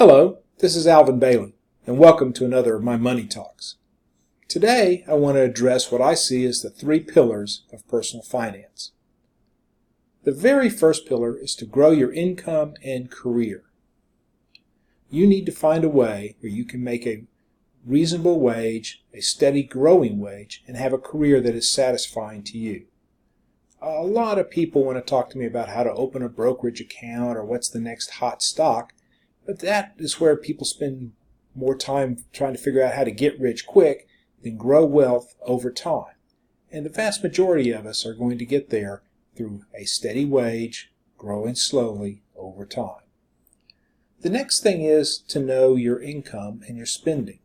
Hello, this is Alvin Bailey, and welcome to another of my Money Talks. Today, I want to address what I see as the three pillars of personal finance. The very first pillar is to grow your income and career. You need to find a way where you can make a reasonable wage, a steady growing wage, and have a career that is satisfying to you. A lot of people want to talk to me about how to open a brokerage account or what's the next hot stock. But that is where people spend more time trying to figure out how to get rich quick than grow wealth over time. And the vast majority of us are going to get there through a steady wage, growing slowly over time. The next thing is to know your income and your spending.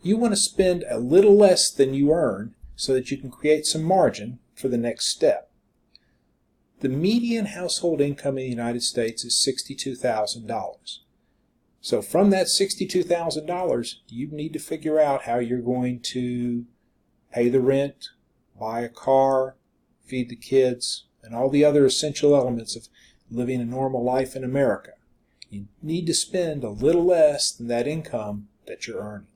You want to spend a little less than you earn so that you can create some margin for the next step. The median household income in the United States is $62,000. So from that $62,000, you need to figure out how you're going to pay the rent, buy a car, feed the kids, and all the other essential elements of living a normal life in America. You need to spend a little less than that income that you're earning.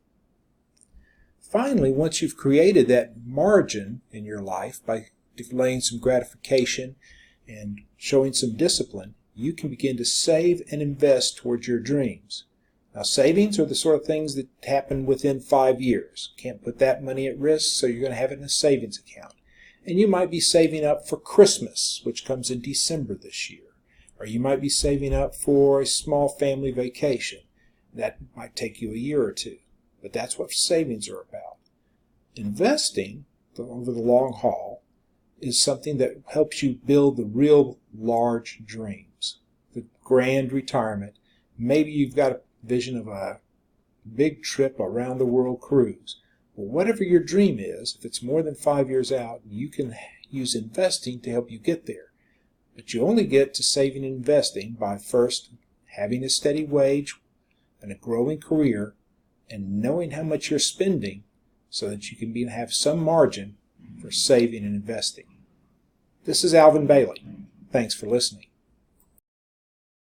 Finally, once you've created that margin in your life by delaying some gratification and showing some discipline, you can begin to save and invest towards your dreams. Now, savings are the sort of things that happen within 5 years. Can't put that money at risk, so you're going to have it in a savings account. And you might be saving up for Christmas, which comes in December this year. Or you might be saving up for a small family vacation. That might take you a year or two. But that's what savings are about. Investing, over the long haul, is something that helps you build the real large dreams. The grand retirement. Maybe you've got a vision of a big trip around the world cruise. Well, whatever your dream is, if it's more than 5 years out, you can use investing to help you get there. But you only get to saving and investing by first having a steady wage and a growing career and knowing how much you're spending so that you can have some margin for saving and investing. This is Alvin Bailey. Thanks for listening.